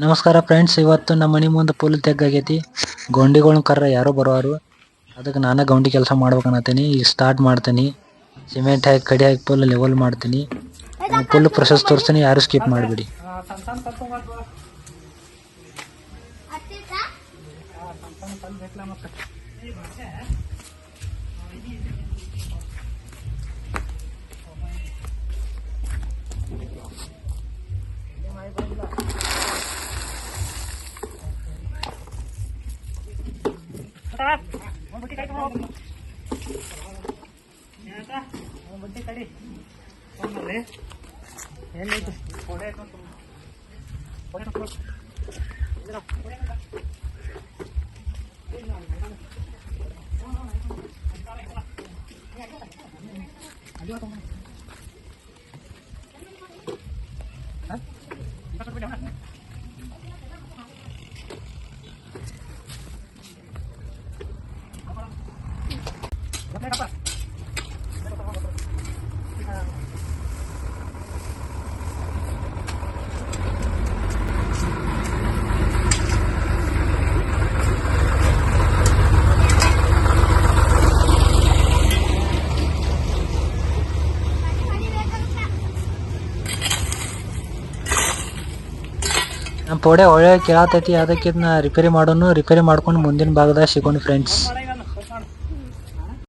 ನಮಸ್ಕಾರ ಫ್ರೆಂಡ್ಸ್, ಇವತ್ತು ನಮ್ಮ ಮನೆ ಮುಂದೆ ಫುಲ್ ತೆಗ್ಗಾಗೈತಿ. ಗೌಂಡಿಗಳನ್ನ ಕರ್ರ ಯಾರೋ ಬರೋರು, ಅದಕ್ಕೆ ನಾನೇ ಗೌಂಡಿ ಕೆಲಸ ಮಾಡ್ಬೇಕನ್ನತ್ತೀನಿ. ಈಗ ಸ್ಟಾರ್ಟ್ ಮಾಡ್ತೀನಿ. ಸಿಮೆಂಟ್ ಹಾಕಿ ಕಡಿ ಹಾಕಿ ಫುಲ್ ಲೆವೆಲ್ ಮಾಡ್ತೀನಿ. ಫುಲ್ ಪ್ರೊಸೆಸ್ ತೋರಿಸ್ತೀನಿ, ಯಾರು ಸ್ಕಿಪ್ ಮಾಡಬೇಡಿ. ನಮ್ಮ ಪೋಡೆ ಒಳ್ಳೆ ಕೇಳತೈತಿ, ಅದಕ್ಕೆ ರಿಪೇರಿ ಮಾಡೋನು. ರಿಪೇರಿ ಮಾಡ್ಕೊಂಡು ಮುಂದಿನ ಭಾಗದಾಗ ಸಿಗೋಣ ಫ್ರೆಂಡ್ಸ್.